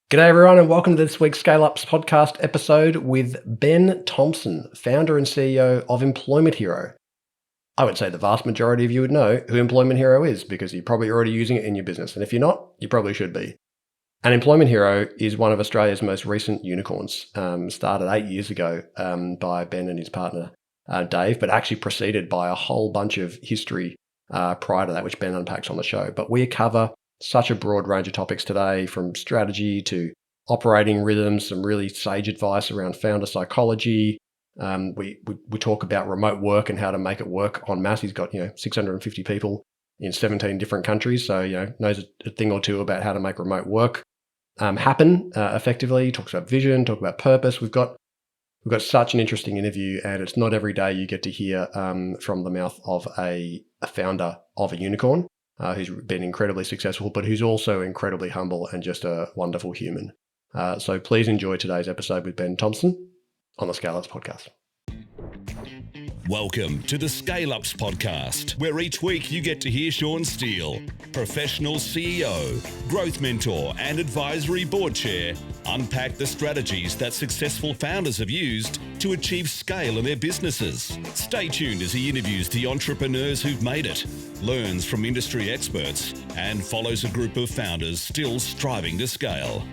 G'day everyone and welcome to this week's ScaleUps Podcast episode with Ben Thompson, founder and CEO of Employment Hero. I would say the vast majority of you would know who Employment Hero is because you're probably already using it in your business, and if you're not, you probably should be. And Employment Hero is one of Australia's most recent unicorns, started 8 years ago by Ben and his partner Dave, but actually preceded by a whole bunch of history prior to that, which Ben unpacks on the show. But we cover such a broad range of topics today, from strategy to operating rhythms, some really sage advice around founder psychology. We talk about remote work and how to make it work en masse. He's got 650 people in 17 different countries, so knows a thing or two about how to make remote work happen effectively. He talks about vision, talk about purpose. We've got such an interesting interview, and it's not every day you get to hear from the mouth of a founder of a unicorn who's been incredibly successful, but who's also incredibly humble and just a wonderful human. So please enjoy today's episode with Ben Thompson on the ScaleUps Podcast. Welcome to the ScaleUps Podcast, where each week you get to hear Sean Steele, professional CEO, growth mentor and advisory board chair, unpack the strategies that successful founders have used to achieve scale in their businesses. Stay tuned as he interviews the entrepreneurs who've made it, learns from industry experts, and follows a group of founders still striving to scale.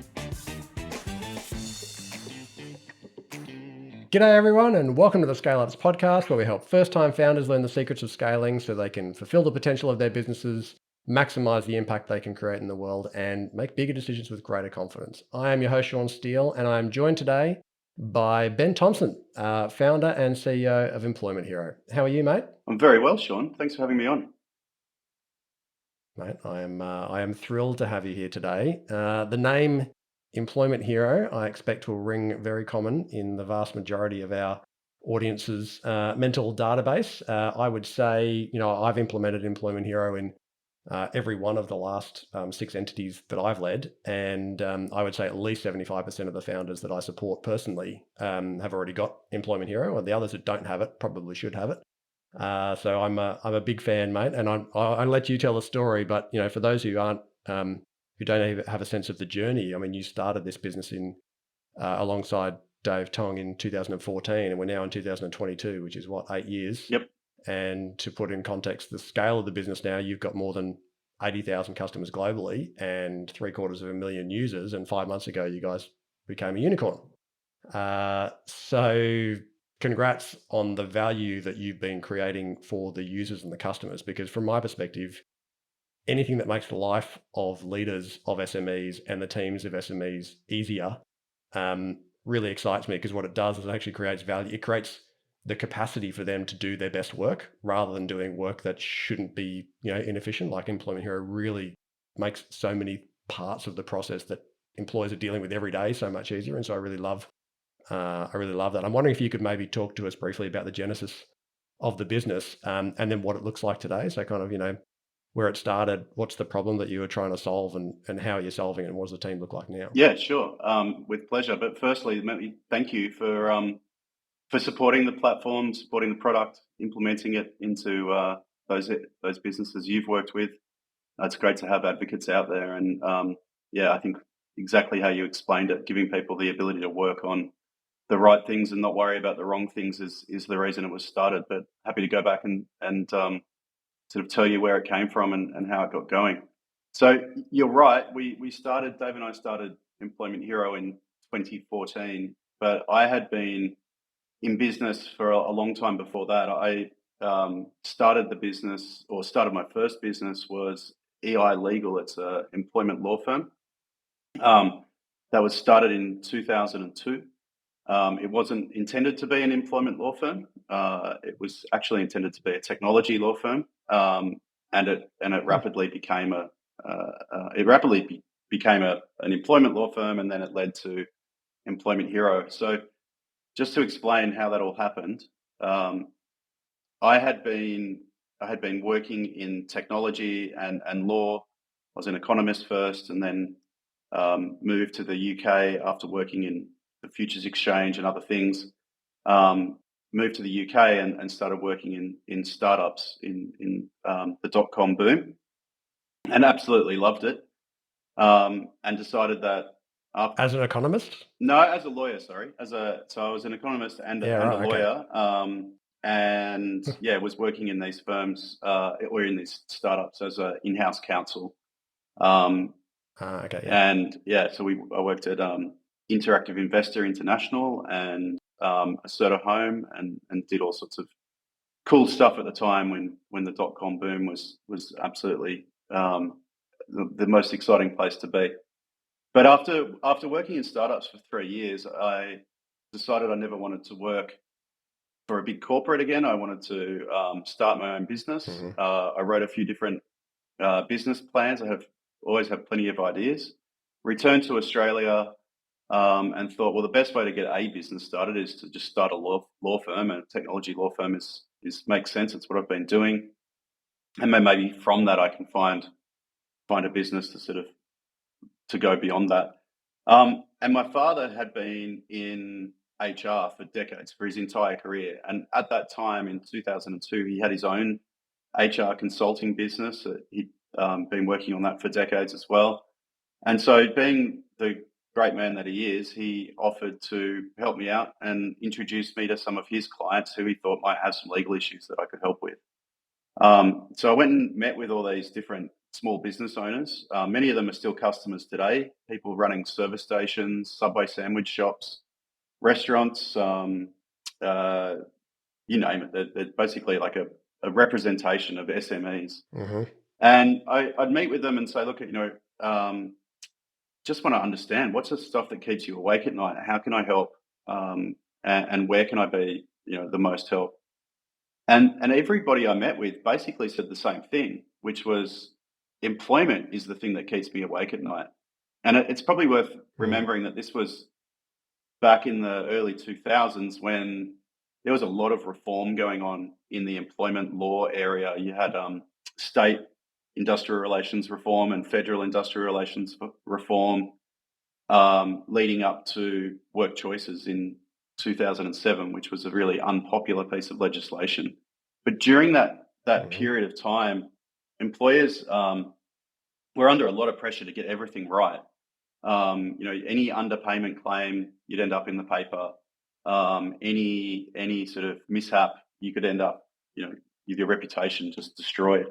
G'day everyone and welcome to the ScaleUps Podcast, where we help first-time founders learn the secrets of scaling so they can fulfill the potential of their businesses, maximize the impact they can create in the world, and make bigger decisions with greater confidence. I am your host, Sean Steele, and I am joined today by Ben Thompson, founder and CEO of Employment Hero. How are you, mate? I'm very well, Sean. Thanks for having me on. Mate, I am thrilled to have you here today. The name Employment Hero, I expect, will ring very common in the vast majority of our audience's mental database. I would say, I've implemented Employment Hero in every one of the last 6 entities that I've led, and I would say at least 75% of the founders that I support personally have already got Employment Hero, and the others that don't have it probably should have it. So I'm a big fan, mate, and I'll let you tell the story. But for those who aren't who don't even have a sense of the journey, I mean, you started this business alongside Dave Tong in 2014, and we're now in 2022, which is 8 years. Yep. And to put in context the scale of the business now, you've got more than 80,000 customers globally and 750,000 users. And 5 months ago, you guys became a unicorn. So congrats on the value that you've been creating for the users and the customers, because from my perspective, anything that makes the life of leaders of SMEs and the teams of SMEs easier really excites me, because what it does is it actually creates value. It creates the capacity for them to do their best work rather than doing work that shouldn't be inefficient. Like Employment Hero really makes so many parts of the process that employers are dealing with every day so much easier. And so I really love that. I'm wondering if you could maybe talk to us briefly about the genesis of the business and then what it looks like today. So kind of, where it started, what's the problem that you were trying to solve, and how are you solving it, and what does the team look like now? Yeah, sure. With pleasure. But firstly, let me thank you for supporting the platform, supporting the product, implementing it into those businesses you've worked with. It's great to have advocates out there, and I think exactly how you explained it, giving people the ability to work on the right things and not worry about the wrong things is the reason it was started. But happy to go back and sort of tell you where it came from and how it got going. So you're right. Dave and I started Employment Hero in 2014, but I had been in business for a long time before that. I started my first business was EI Legal. It's an employment law firm that was started in 2002. It wasn't intended to be an employment law firm. It was actually intended to be a technology law firm, and it rapidly became an employment law firm, and then it led to Employment Hero. So, just to explain how that all happened, I had been working in technology and law. I was an economist first, and then moved to the UK after working in the futures exchange and other things. Moved to the UK and started working in startups in the dot-com boom, and absolutely loved it. And decided that As an economist? No, as a lawyer, sorry. So I was an economist and Yeah, a right, okay. lawyer, and was working in these firms or in these startups as an in-house counsel. Okay, yeah. And so I worked at Interactive Investor International and Asserta Home, and did all sorts of cool stuff at the time when the dot-com boom was absolutely the most exciting place to be. But after working in startups for 3 years, I decided I never wanted to work for a big corporate again. I wanted to start my own business. Mhm. I wrote a few different business plans. I always have plenty of ideas. Returned to Australia and thought, well, the best way to get a business started is to just start a law firm, and a technology law firm is makes sense. It's what I've been doing, and then maybe from that I can find a business to sort of to go beyond that. And my father had been in HR for decades, for his entire career. And at that time in 2002, he had his own HR consulting business. He'd been working on that for decades as well. And so, being the great man that he is, he offered to help me out and introduce me to some of his clients who he thought might have some legal issues that I could help with. So I went and met with all these different small business owners. Many of them are still customers today. People running service stations, Subway sandwich shops, restaurants, uh, you name it. They're basically like a representation of SMEs. Mm-hmm. And I'd meet with them and say, look, just want to understand what's the stuff that keeps you awake at night. How can I help? And where can I be, the most help? And everybody I met with basically said the same thing, which was employment is the thing that keeps me awake at night. And it's probably worth remembering that this was back in the early 2000s when there was a lot of reform going on in the employment law area. You had state industrial relations reform and federal industrial relations reform leading up to work choices in 2007, which was a really unpopular piece of legislation. But during that period of time, employers were under a lot of pressure to get everything right. Any underpayment claim, you'd end up in the paper. Any sort of mishap, you could end up, with your reputation just destroyed.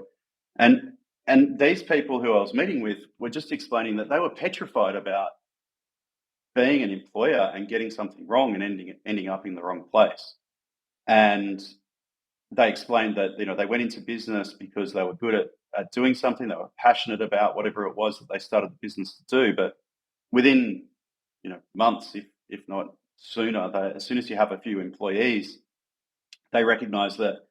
And these people who I was meeting with were just explaining that they were petrified about being an employer and getting something wrong and ending up in the wrong place. And they explained that they went into business because they were good at doing something, they were passionate about whatever it was that they started the business to do. But within months, if not sooner, as soon as you have a few employees, they recognise that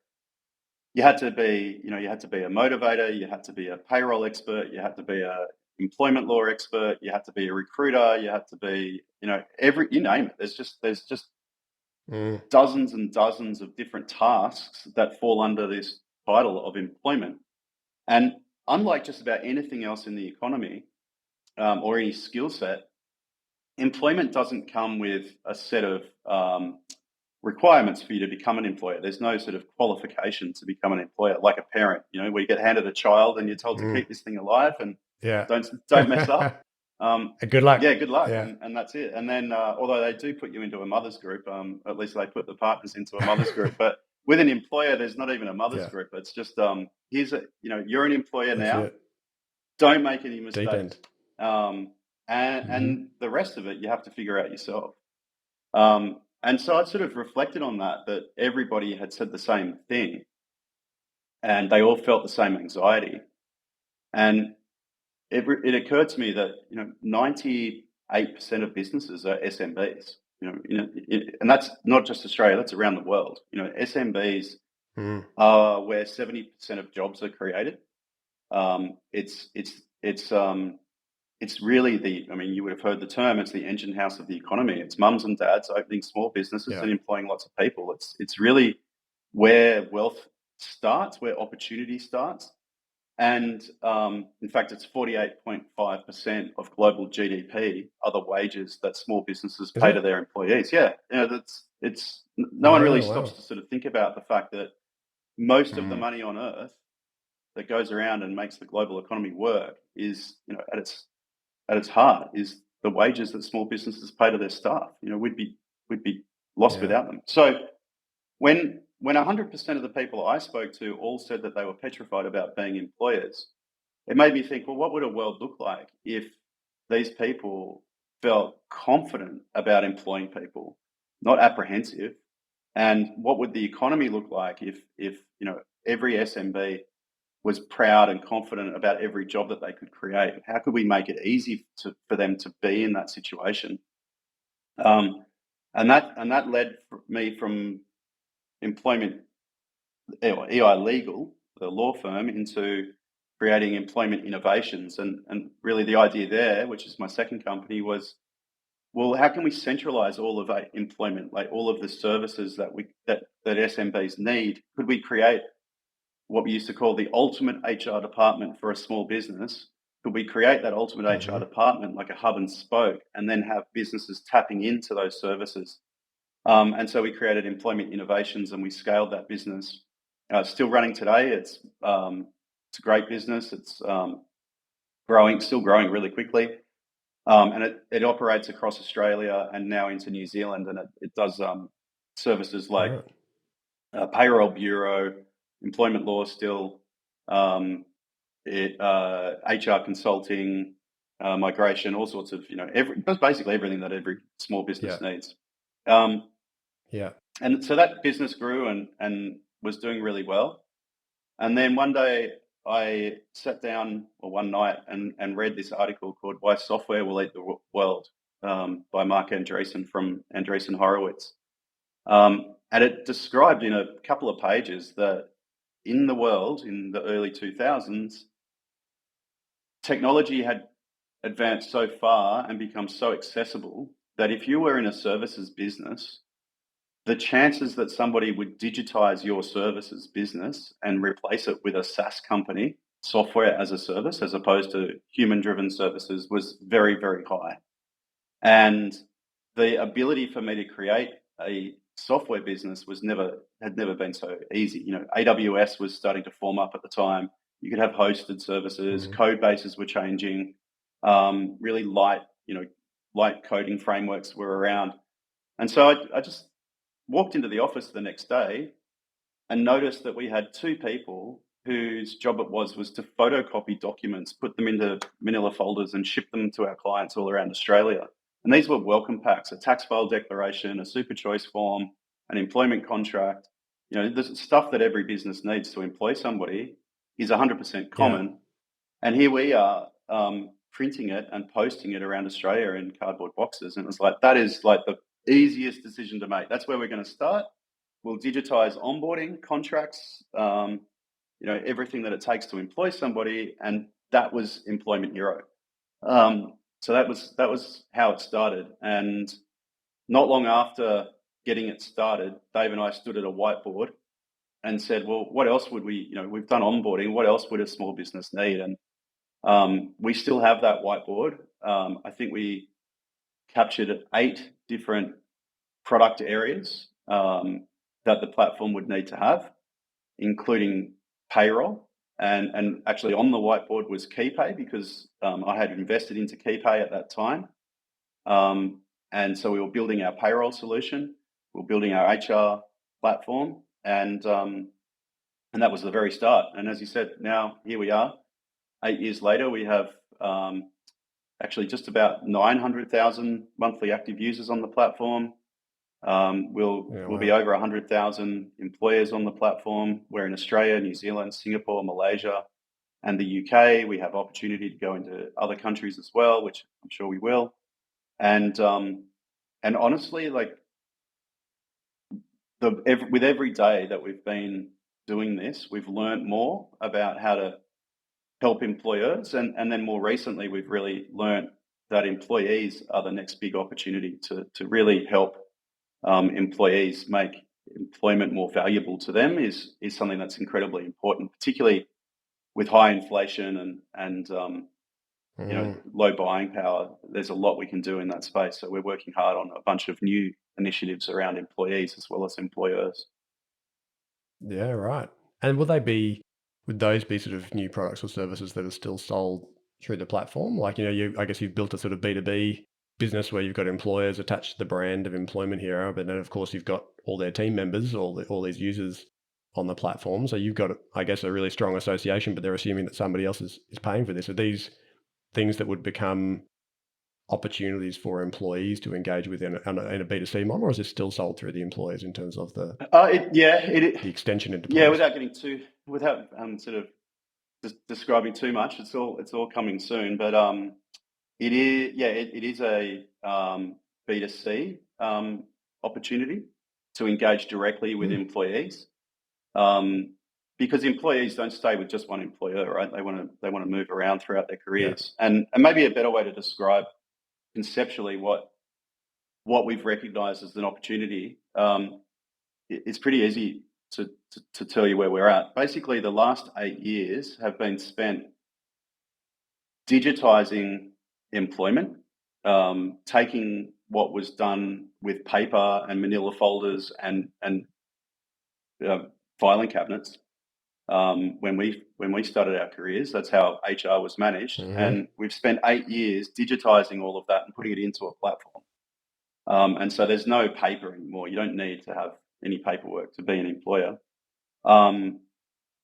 you had to be a motivator, you had to be a payroll expert, you had to be a employment law expert, you had to be a recruiter, you had to be you name it. There's just dozens and dozens of different tasks that fall under this title of employment. And unlike just about anything else in the economy or any skill set, employment doesn't come with a set of requirements for you to become an employer. There's no sort of qualification to become an employer, like a parent, where you get handed a child and you're told to keep this thing alive and don't mess up. Good luck. Yeah, good luck, Yeah. and that's it. And then, although they do put you into a mother's group, at least they put the partners into a mother's group. But with an employer, there's not even a mother's group. It's just you're an employer now. Don't make any mistakes. And the rest of it you have to figure out yourself. And so I sort of reflected on that everybody had said the same thing, and they all felt the same anxiety. And it occurred to me that 98% of businesses are SMBs. And that's not just Australia; that's around the world. SMBs are where 70% of jobs are created. It's really you would have heard the term. It's the engine house of the economy. It's mums and dads opening small businesses and employing lots of people. It's really where wealth starts, where opportunity starts. And in fact, it's 48.5% of global GDP are the wages that small businesses pay to their employees. Yeah, no one really stops to sort of think about the fact that most of the money on earth that goes around and makes the global economy work is, at its heart, is the wages that small businesses pay to their staff. We'd be lost Yeah. without them. So when 100% of the people I spoke to all said that they were petrified about being employers, it made me think, well, what would a world look like if these people felt confident about employing people, not apprehensive? And what would the economy look like if every SMB was proud and confident about every job that they could create? How could we make it easy for them to be in that situation? And that led me from employment, EI Legal, the law firm, into creating employment innovations. And really the idea there, which is my second company, was, well, how can we centralize all of employment, like all of the services that SMBs need? Could we create what we used to call the ultimate HR department for a small business? Could we create that ultimate HR department like a hub and spoke, and then have businesses tapping into those services? And so we created Employment Innovations, and we scaled that business. Still running today. It's a great business. It's still growing really quickly. And it operates across Australia and now into New Zealand, and it does services like payroll bureau, employment law still, HR consulting, migration, all sorts of, basically everything that every small business needs. And so that business grew and was doing really well. And then one day I sat down, or one night, and read this article called "Why Software Will Eat the World" by Mark Andreessen from Andreessen Horowitz. And it described in a couple of pages that in the world in the early 2000s, technology had advanced so far and become so accessible that if you were in a services business, the chances that somebody would digitize your services business and replace it with a SaaS company, software as a service, as opposed to human-driven services, was very, very high. And the ability for me to create a software business had never been so easy. AWS was starting to form up at the time. You could have hosted services, code bases were changing, really light coding frameworks were around. And so I just walked into the office the next day and noticed that we had two people whose job it was to photocopy documents, put them into manila folders and ship them to our clients all around Australia. And these were welcome packs: a tax file declaration, a super choice form, an employment contract. The stuff that every business needs to employ somebody is 100% common. And here we are printing it and posting it around Australia in cardboard boxes. And it was like, that is like the easiest decision to make. That's where we're going to start. We'll digitize onboarding, contracts, everything that it takes to employ somebody. And that was Employment Hero. So that was how it started. And not long after getting it started, Dave and I stood at a whiteboard and said, well, what else would we've done onboarding, what else would a small business need? And we still have that whiteboard. I think we captured 8 different product areas that the platform would need to have, including payroll. And actually on the whiteboard was KeyPay, because I had invested into KeyPay at that time. And so we were building our payroll solution, we were building our HR platform, and that was the very start. And as you said, now here we are, 8 years later. We have actually just about 900,000 monthly active users on the platform. We'll be over 100,000 employers on the platform. We're in Australia, New Zealand, Singapore, Malaysia, and the UK. We have opportunity to go into other countries as well, which I'm sure we will. And honestly, like with every day that we've been doing this, we've learned more about how to help employers, and then more recently, we've really learned that employees are the next big opportunity to really help employees make employment more valuable to them is something that's incredibly important, particularly with high inflation and low buying power. There's a lot we can do in that space. So we're working hard on a bunch of new initiatives around employees as well as employers. Yeah, right. And would those be sort of new products or services that are still sold through the platform? Like, I guess you've built a sort of B2B business where you've got employers attached to the brand of Employment Hero, but then of course you've got all their team members, all these users on the platform. So you've got, I guess, a really strong association, but they're assuming that somebody else is paying for this. Are these things that would become opportunities for employees to engage with in a B2C model, or is it still sold through the employers in terms of the the extension into place? Without sort of describing too much, it's all coming soon, but it is a B2C opportunity to engage directly with employees, because employees don't stay with just one employer, right? They want to move around throughout their careers, and maybe a better way to describe conceptually what we've recognised as an opportunity. It's pretty easy to tell you where we're at. Basically, the last 8 years have been spent digitising employment, taking what was done with paper and manila folders and filing cabinets. When we started our careers, that's how HR was managed, and we've spent 8 years digitising all of that and putting it into a platform. And so there's no paper anymore. You don't need to have any paperwork to be an employer. The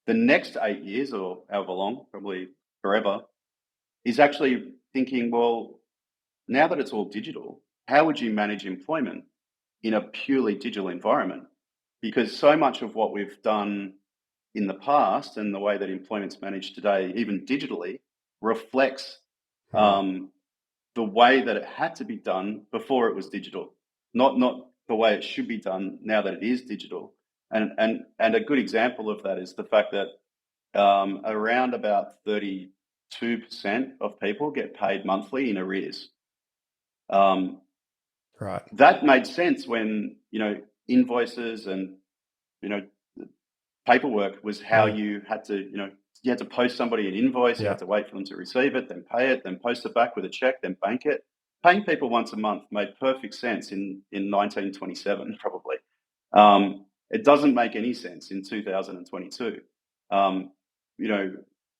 next 8 years, or however long, probably forever, is actually thinking, well, now that it's all digital, how would you manage employment in a purely digital environment? Because so much of what we've done in the past and the way that employment's managed today, even digitally, reflects the way that it had to be done before it was digital, not the way it should be done now that it is digital. And a good example of that is the fact that around about 32% of people get paid monthly in arrears. Right. That made sense when, invoices and, paperwork was how you had to, you had to post somebody an invoice, you had to wait for them to receive it, then pay it, then post it back with a check, then bank it. Paying people once a month made perfect sense in 1927, probably. It doesn't make any sense in 2022.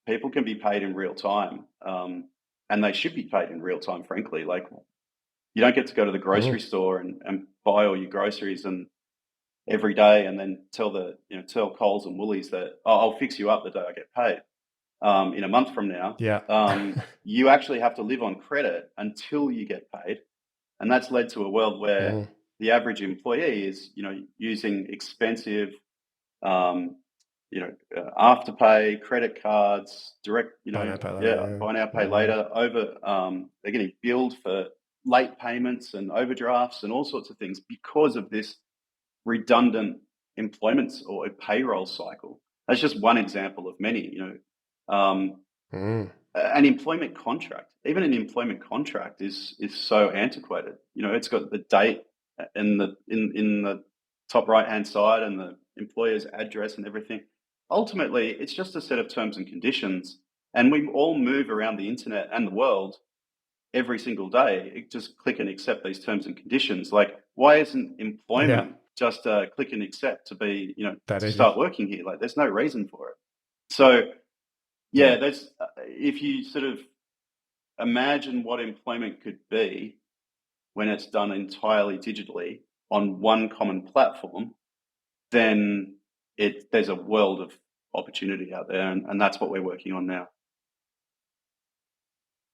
People can be paid in real time, and they should be paid in real time, frankly. Like, you don't get to go to the grocery store and buy all your groceries and every day and then tell Coles and Woolies that, I'll fix you up the day I get paid. In a month from now, you actually have to live on credit until you get paid. And that's led to a world where the average employee is, using expensive, afterpay, credit cards, direct, buy now, pay later, they're getting billed for late payments and overdrafts and all sorts of things because of this redundant employment or a payroll cycle. That's just one example of many, an employment contract, even an employment contract is so antiquated. It's got the date in the top right-hand side and the employer's address and everything. Ultimately, it's just a set of terms and conditions, and we all move around the internet and the world every single day. Just click and accept these terms and conditions. Like, why isn't employment just click and accept to be, to start working here? Like, there's no reason for it. So, there's if you sort of imagine what employment could be when it's done entirely digitally on one common platform, then there's a world of opportunity out there, and that's what we're working on now.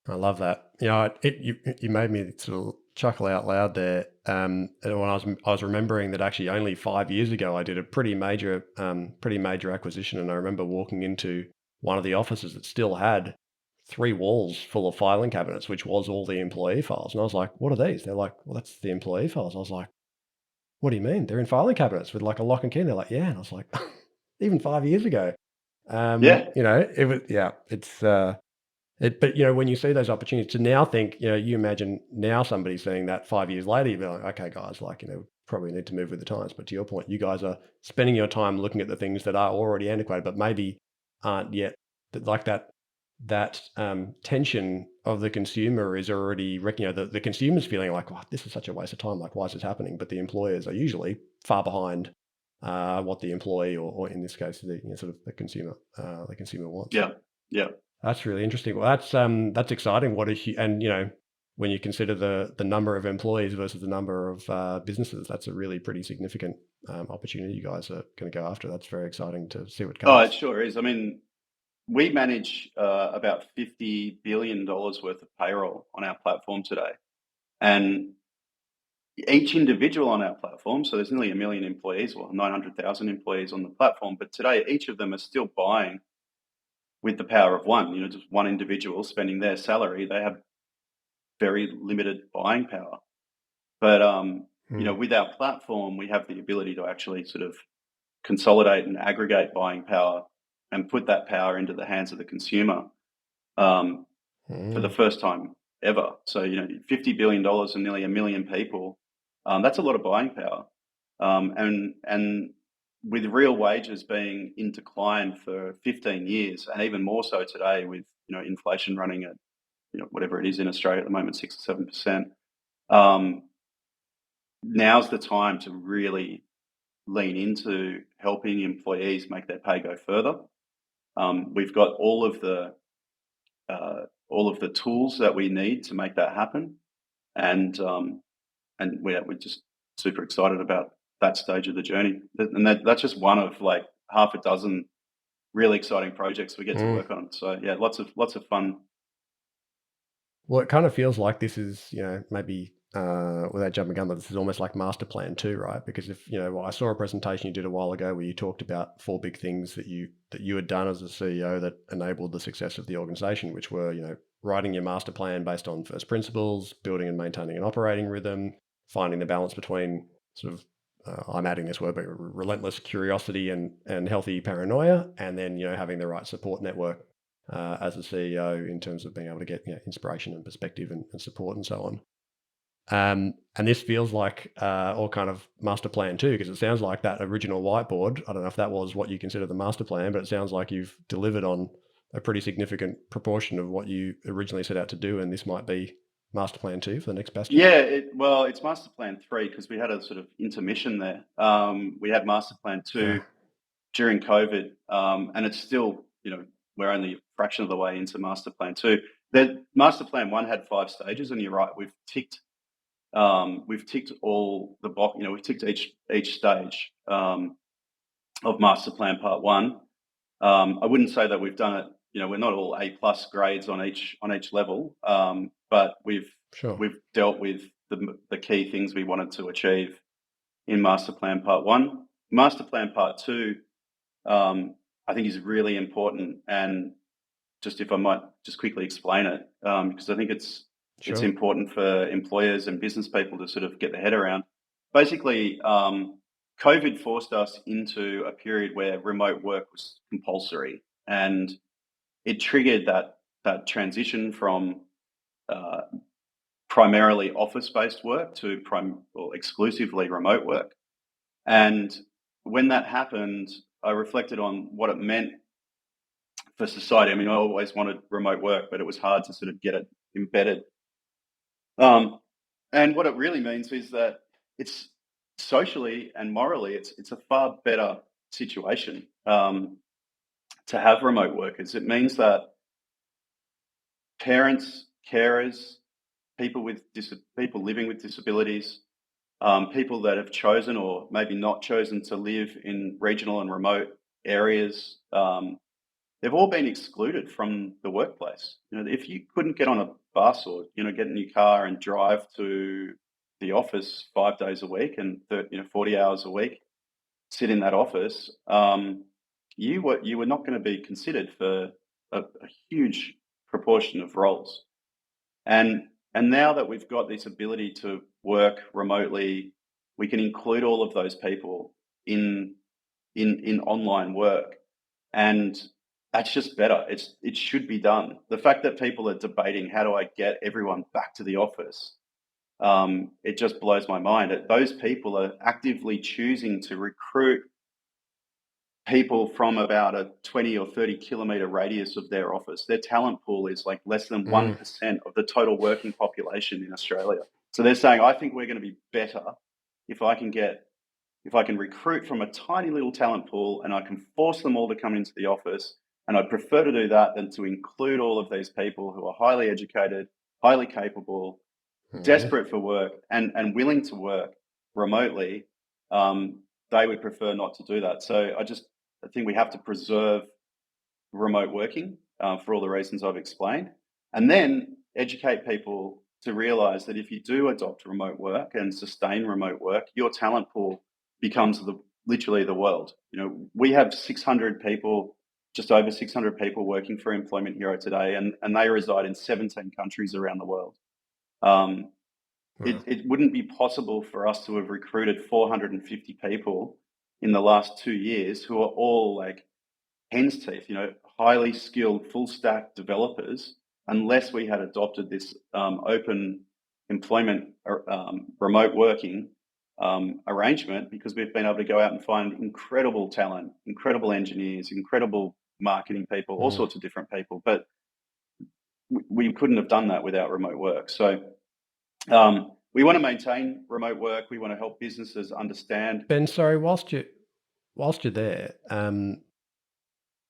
I love that. You made me sort of chuckle out loud there. And when I was remembering that actually only 5 years ago I did a pretty major acquisition, and I remember walking into one of the offices that still had 3 walls full of filing cabinets, which was all the employee files. And I was like, "What are these?" They're like, "Well, that's the employee files." I was like, "What do you mean? They're in filing cabinets with like a lock and key?" And they're like, "Yeah." And I was like, "Even 5 years ago." It was it's. But when you see those opportunities to now think, you imagine now somebody seeing that 5 years later, you'd be like, okay, guys, probably need to move with the times. But to your point, you guys are spending your time looking at the things that are already antiquated, but maybe aren't yet like that tension of the consumer is already, the consumer's feeling like, wow, this is such a waste of time. Like, why is this happening? But the employers are usually far behind what the employee, or in this case, the consumer wants. Yeah. That's really interesting. Well, that's exciting. when you consider the number of employees versus the number of businesses, that's a really pretty significant opportunity you guys are going to go after. That's very exciting to see what Oh, comes. it sure is. I mean, we manage about $50 billion worth of payroll on our platform today. And each individual on our platform, so there's nearly 1 million employees, or 900,000 employees on the platform, but today each of them are still buying with the power of one. Just one individual spending their salary. They have very limited buying power. But with our platform, we have the ability to actually sort of consolidate and aggregate buying power and put that power into the hands of the consumer for the first time ever. So, $50 billion and nearly 1 million people, that's a lot of buying power. And with real wages being in decline for 15 years, and even more so today with, inflation running at, whatever it is in Australia at the moment, 6 or 7%, now's the time to really lean into helping employees make their pay go further. We've got all of the tools that we need to make that happen, and we're just super excited about that stage of the journey. And that's just one of like half a dozen really exciting projects we get to work on. So yeah, lots of fun. Well, it kind of feels like this is, maybe without jumping gun, but this is almost like master plan too, right? Because if I saw a presentation you did a while ago where you talked about 4 big things that you had done as a CEO that enabled the success of the organization, which were writing your master plan based on first principles, building and maintaining an operating rhythm, finding the balance between sort of I'm adding this word, but relentless curiosity and healthy paranoia, and then having the right support network as a CEO in terms of being able to get inspiration and perspective and support and so on. And this feels like all kind of master plan too, because it sounds like that original whiteboard, I don't know if that was what you consider the master plan, but it sounds like you've delivered on a pretty significant proportion of what you originally set out to do, and this might be master plan 2 for the next bastion. Yeah, it's master plan 3 because we had a sort of intermission there. We had master plan 2 during COVID, and it's still, we're only a fraction of the way into master plan 2. The master plan 1 had 5 stages, and you're right, we've ticked all the box. We've ticked each stage of master plan part 1. I wouldn't say that we've done it. We're not all A+ grades on each level, but we've dealt with the key things we wanted to achieve in master plan part 1. Master plan part 2, I think, is really important, and just if I might just quickly explain it, because I think it's important for employers and business people to sort of get their head around. Basically, COVID forced us into a period where remote work was compulsory, and it triggered that transition from primarily office-based work to exclusively remote work. And when that happened, I reflected on what it meant for society. I mean, I always wanted remote work, but it was hard to sort of get it embedded. And what it really means is that it's socially and morally, it's a far better situation to have remote workers. It means that parents, carers, people living with disabilities, people that have chosen or maybe not chosen to live in regional and remote areas, they've all been excluded from the workplace. If you couldn't get on a bus or get in your car and drive to the office 5 days a week and 40 hours a week, sit in that office, you were not going to be considered for a huge proportion of roles. And now that we've got this ability to work remotely, we can include all of those people in online work, and that's just better. It should be done. The fact that people are debating how do I get everyone back to the office, it just blows my mind. Those people are actively choosing to recruit people from about a 20 or 30 kilometre radius of their office. Their talent pool is like less than 1% of the total working population in Australia. So they're saying, I think we're going to be better if I can recruit from a tiny little talent pool and I can force them all to come into the office. And I'd prefer to do that than to include all of these people who are highly educated, highly capable, desperate for work and willing to work remotely, they would prefer not to do that. So I think we have to preserve remote working for all the reasons I've explained, and then educate people to realize that if you do adopt remote work and sustain remote work, your talent pool becomes literally the world. We have 600 people, just over 600 people working for Employment Hero today, and they reside in 17 countries around the world. Wow. It wouldn't be possible for us to have recruited 450 people in the last 2 years who are all like hen's teeth, highly skilled full stack developers, unless we had adopted this open employment remote working arrangement, because we've been able to go out and find incredible talent, incredible engineers, incredible marketing people, all sorts of different people. But we couldn't have done that without remote work. So we want to maintain remote work. We want to help businesses understand. Ben, sorry, whilst you're there,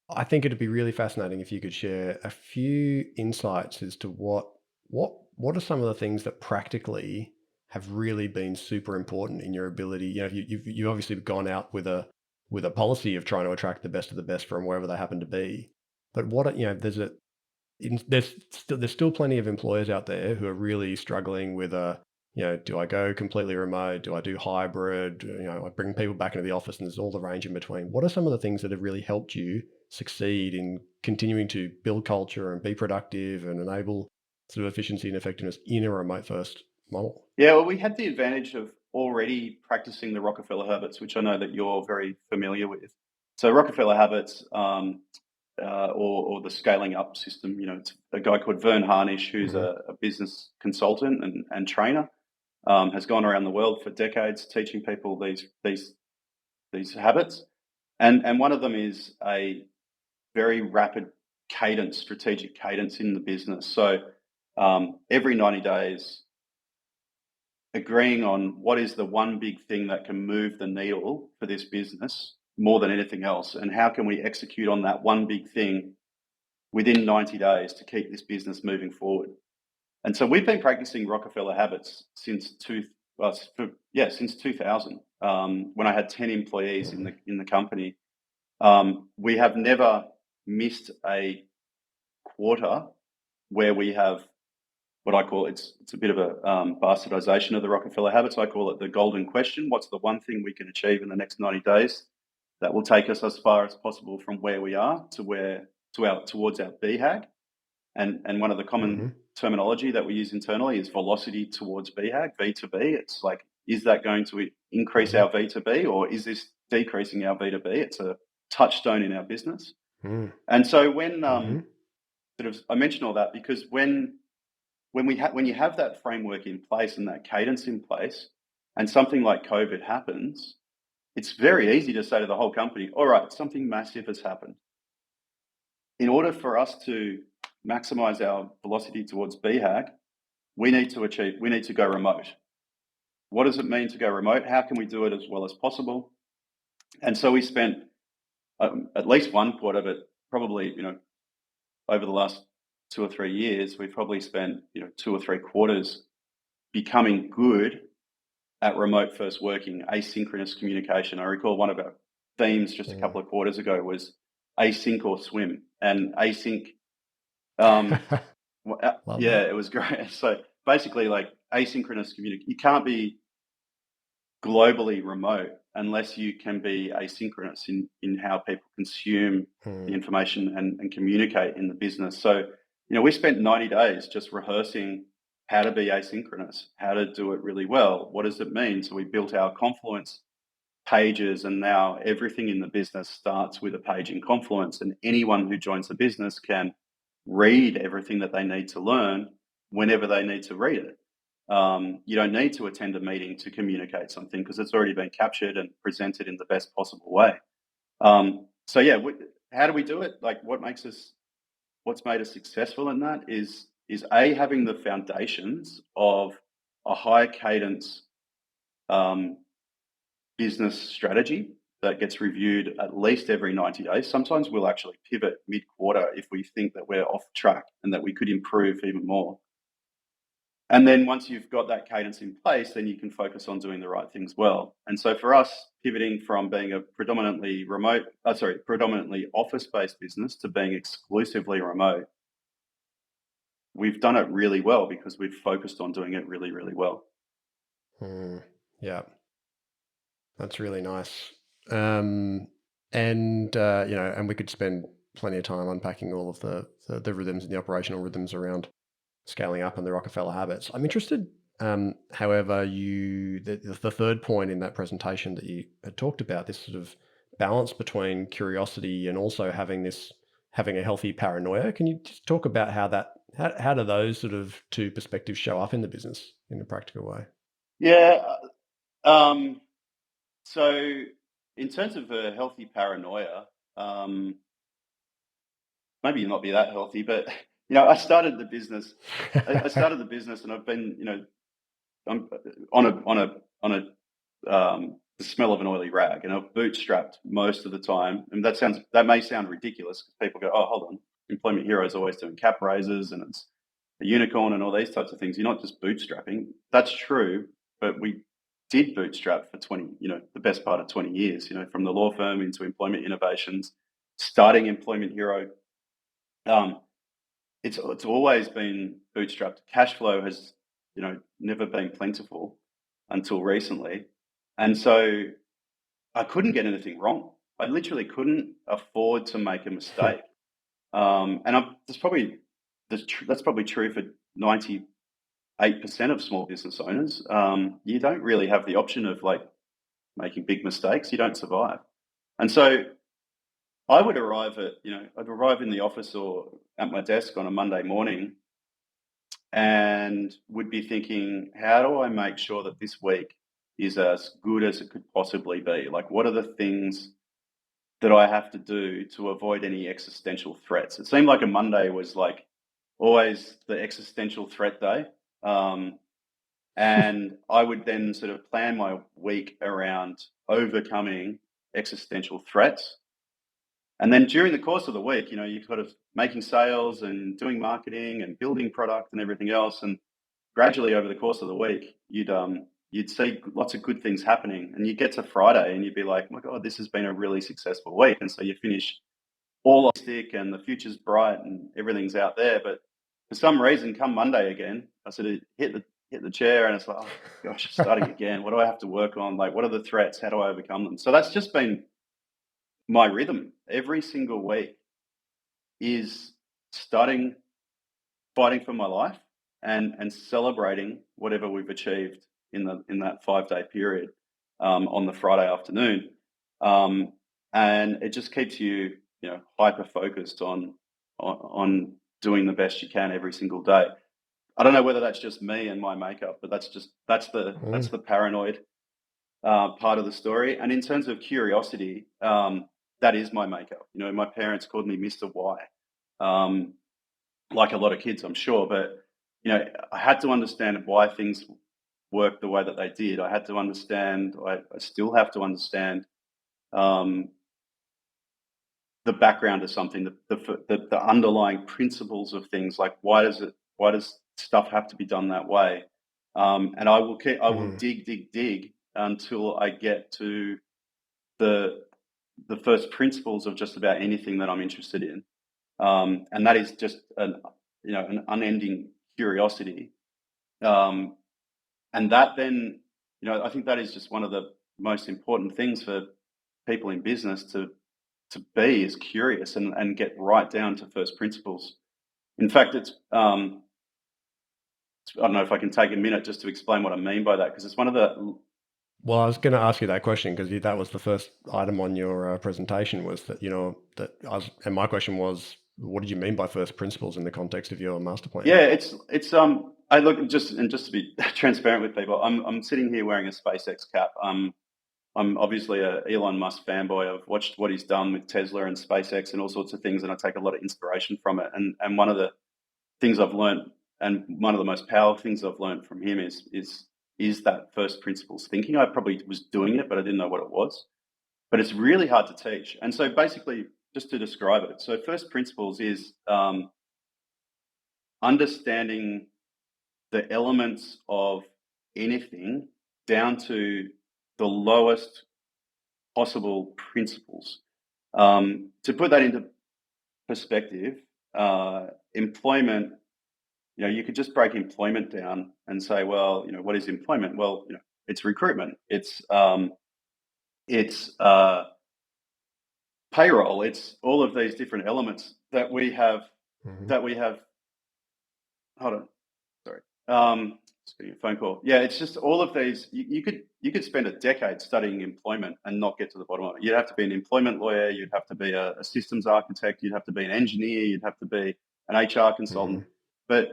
I think it'd be really fascinating if you could share a few insights as to what are some of the things that practically have really been super important in your ability. You've obviously gone out with a policy of trying to attract the best of the best from wherever they happen to be. But there's still plenty of employers out there who are really struggling with do I go completely remote? Do I do hybrid? I bring people back into the office, and there's all the range in between. What are some of the things that have really helped you succeed in continuing to build culture and be productive and enable sort of efficiency and effectiveness in a remote first model? Yeah, well, we had the advantage of already practicing the Rockefeller habits, which I know that you're very familiar with. So Rockefeller habits, or the scaling up system, it's a guy called Vern Harnish, who's a business consultant and trainer, has gone around the world for decades teaching people these habits. And one of them is a very rapid cadence, strategic cadence in the business. So every 90 days, agreeing on what is the one big thing that can move the needle for this business more than anything else, and how can we execute on that one big thing within 90 days to keep this business moving forward. And so we've been practicing Rockefeller habits since 2000, when I had 10 employees in the company. We have never missed a quarter where we have what I call, it's a bit of a bastardization of the Rockefeller habits. I call it the golden question. What's the one thing we can achieve in the next 90 days that will take us as far as possible from where we are towards our BHAG? And one of the common terminology that we use internally is velocity towards BHAG, V to B. It's like, is that going to increase our V to B, or is this decreasing our V to B? It's a touchstone in our business. And so when I mention all that because when you have that framework in place and that cadence in place, and something like COVID happens, it's very easy to say to the whole company, all right, something massive has happened. In order for us to maximize our velocity towards BHAG, we need to go remote. What does it mean to go remote? How can we do it as well as possible? And so we spent at least one quarter, but probably, over the last 2 or 3 years, we've probably spent, 2 or 3 quarters becoming good at remote first working, asynchronous communication. I recall one of our themes just a couple of quarters ago was async or swim, and async. It was great. So basically, like asynchronous communication, you can't be globally remote unless you can be asynchronous in how people consume the information and communicate in the business. So, we spent 90 days just rehearsing how to be asynchronous, how to do it really well. What does it mean? So we built our Confluence pages, and now everything in the business starts with a page in Confluence, and anyone who joins the business can read everything that they need to learn whenever they need to read it. You don't need to attend a meeting to communicate something because it's already been captured and presented in the best possible way. How do we do it? Like, what's made us successful in that is having the foundations of a high cadence business strategy that gets reviewed at least every 90 days. Sometimes we'll actually pivot mid-quarter if we think that we're off track and that we could improve even more. And then once you've got that cadence in place, then you can focus on doing the right things well. And so for us, pivoting from being a predominantly office-based business to being exclusively remote, we've done it really well because we've focused on doing it really, really well. Yeah, that's really nice. And we could spend plenty of time unpacking all of the rhythms and the operational rhythms around scaling up and the Rockefeller habits. I'm interested, however, the third point in that presentation that you had talked about, this sort of balance between curiosity and also having a healthy paranoia. Can you just talk about how do those sort of two perspectives show up in the business in a practical way? Yeah. So in terms of a healthy paranoia, maybe not be that healthy, but I started the business. I started the business, and I've been, I'm on the smell of an oily rag, and I've bootstrapped most of the time. And that may sound ridiculous because people go, "Oh, hold on, Employment Hero is always doing cap raises, and it's a unicorn, and all these types of things." You're not just bootstrapping. That's true, but we did bootstrap for the best part of 20 years. From the law firm into Employment Innovations, starting Employment Hero. It's always been bootstrapped. Cash flow has, never been plentiful until recently. And so I couldn't get anything wrong. I literally couldn't afford to make a mistake. That's probably true for 98% of small business owners. You don't really have the option of making big mistakes. You don't survive. And so I would arrive I'd arrive in the office or at my desk on a Monday morning and would be thinking, how do I make sure that this week is as good as it could possibly be? Like, what are the things that I have to do to avoid any existential threats? It seemed like a Monday was always the existential threat day. And I would then sort of plan my week around overcoming existential threats. And then during the course of the week, you're sort of making sales and doing marketing and building product and everything else. And gradually over the course of the week, you'd see lots of good things happening. And you get to Friday and you'd be like, "Oh my God, this has been a really successful week." And so you finish all optimistic and the future's bright and everything's out there. But for some reason, come Monday again, I sort of hit the chair and it's like, "Oh gosh, starting again. What do I have to work on? What are the threats? How do I overcome them?" So that's just been my rhythm every single week, is fighting for my life and celebrating whatever we've achieved in that 5-day period on the Friday afternoon. And it just keeps you, hyper focused on doing the best you can every single day. I don't know whether that's just me and my makeup, but that's the paranoid part of the story. And in terms of curiosity, that is my makeup. My parents called me Mr. Y, like a lot of kids, I'm sure. But I had to understand why things worked the way that they did. I had to understand. I still have to understand the background of something, the underlying principles of things. Like why does stuff have to be done that way? And I will dig until I get to the first principles of just about anything that I'm interested in, and that is just an unending curiosity, and that then I think that is just one of the most important things for people in business to be, is curious and get right down to first principles. In fact, it's I don't know if I can take a minute just to explain what I mean by that, because it's one of the. Well, I was going to ask you that question because that was the first item on your presentation, was that, and my question was, what did you mean by first principles in the context of your master plan? Yeah, it's I look, just to be transparent with people, I'm sitting here wearing a SpaceX cap. I'm obviously a Elon Musk fanboy. I've watched what he's done with Tesla and SpaceX and all sorts of things, and I take a lot of inspiration from it. And one of the things I've learned, and one of the most powerful things I've learned from him is that first principles thinking. I probably was doing it, but I didn't know what it was. But it's really hard to teach. And so basically, just to describe it, so first principles is understanding the elements of anything down to the lowest possible principles. To put that into perspective, employment, you could just break employment down and say, well, what is employment? Well, it's recruitment, it's payroll, it's all of these different elements that we have. Hold on, sorry. Just getting a phone call. Yeah, it's just all of these. You could spend a decade studying employment and not get to the bottom of it. You'd have to be an employment lawyer. You'd have to be a systems architect. You'd have to be an engineer. You'd have to be an HR consultant. But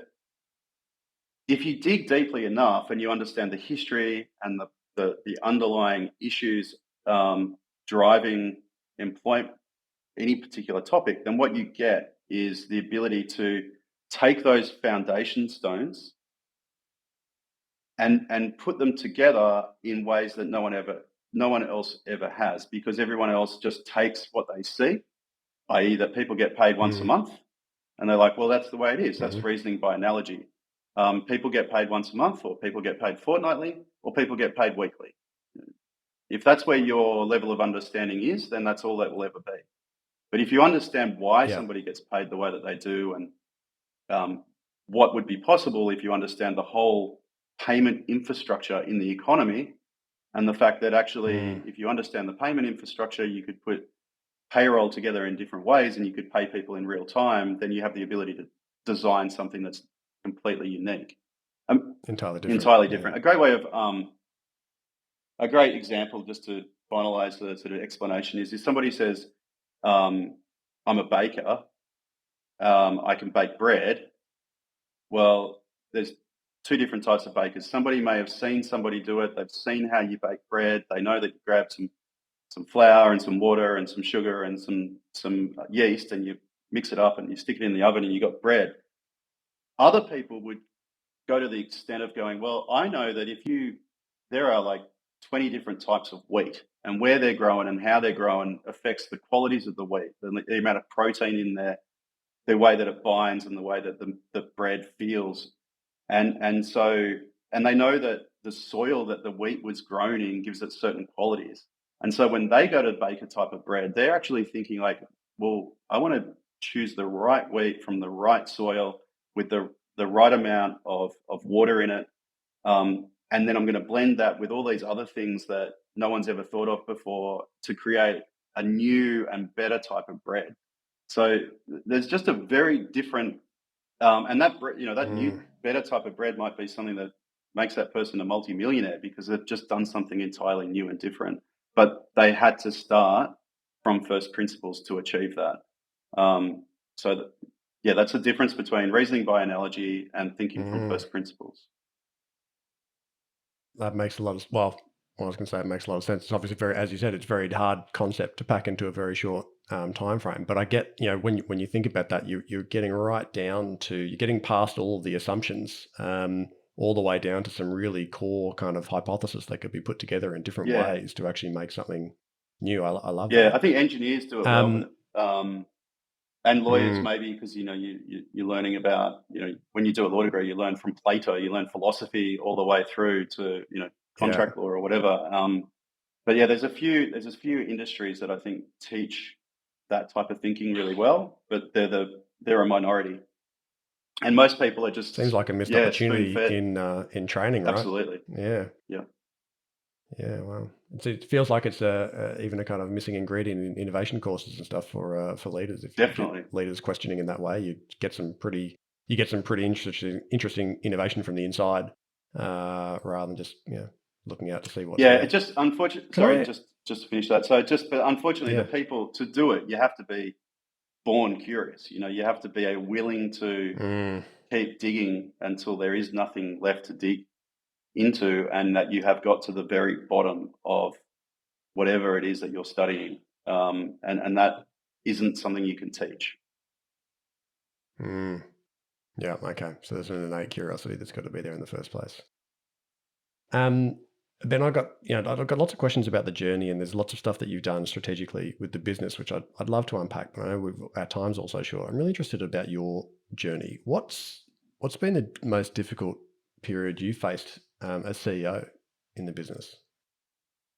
if you dig deeply enough and you understand the history and the underlying issues driving employment, any particular topic, then what you get is the ability to take those foundation stones and put them together in ways that no one else ever has, because everyone else just takes what they see, i.e. that people get paid once a month, and they're like, well, that's the way it is. That's reasoning by analogy. People get paid once a month, or people get paid fortnightly, or people get paid weekly. If that's where your level of understanding is, then that's all that will ever be. But if you understand why somebody gets paid the way that they do, and what would be possible if you understand the whole payment infrastructure in the economy, and the fact that actually, if you understand the payment infrastructure, you could put payroll together in different ways and you could pay people in real time, then you have the ability to design something that's completely unique. Entirely different. Entirely different. A great way of, a great example, just to finalize the sort of explanation, is if somebody says, I'm a baker, I can bake bread. Well, there's two different types of bakers. Somebody may have seen somebody do it. They've seen how you bake bread. They know that you grab some flour and some water and some sugar and some yeast, and you mix it up and you stick it in the oven and you got bread. Other people would go to the extent of going, well, I know that there are like 20 different types of wheat, and where they're grown and how they're grown affects the qualities of the wheat, the amount of protein in there, the way that it binds, and the way that the bread feels. And they know that the soil that the wheat was grown in gives it certain qualities. And so when they go to bake a type of bread, they're actually thinking like, well, I want to choose the right wheat from the right soil with the right amount of water in it. And then I'm going to blend that with all these other things that no one's ever thought of before to create a new and better type of bread. So there's just a very different, and that new better type of bread might be something that makes that person a multimillionaire because they've just done something entirely new and different. But they had to start from first principles to achieve that. That's the difference between reasoning by analogy and thinking from first principles. That makes a lot of, well, I was going to say it makes a lot of sense. It's obviously as you said, it's a very hard concept to pack into a very short time frame. But I get, when you think about that, you're getting right down to, you're getting past all of the assumptions, all the way down to some really core kind of hypothesis that could be put together in different ways to actually make something new. I love that. Yeah, I think engineers do it well with it. And lawyers maybe, because you're learning about, when you do a law degree, you learn from Plato, you learn philosophy all the way through to contract law or whatever. But yeah, there's a few industries that I think teach that type of thinking really well, but they're a minority, and most people are just seems like a missed opportunity in training, right? Absolutely. Yeah. Yeah, wow. It feels like it's even a kind of missing ingredient in innovation courses and stuff for leaders. If Definitely. you get leaders questioning in that way, you get some pretty interesting innovation from the inside, rather than just looking out to see what's there. It just unfortunately. Sorry, just to finish that. So but unfortunately, the people to do it, you have to be born curious. You have to be willing to keep digging until there is nothing left to dig into, and that you have got to the very bottom of whatever it is that you're studying, and that isn't something you can teach. Yeah, okay. So there's an innate curiosity that's got to be there in the first place. Ben, I've got lots of questions about the journey, and there's lots of stuff that you've done strategically with the business, which I'd love to unpack. But I know our time's also short. I'm really interested about your journey. What's been the most difficult period you faced as CEO in the business?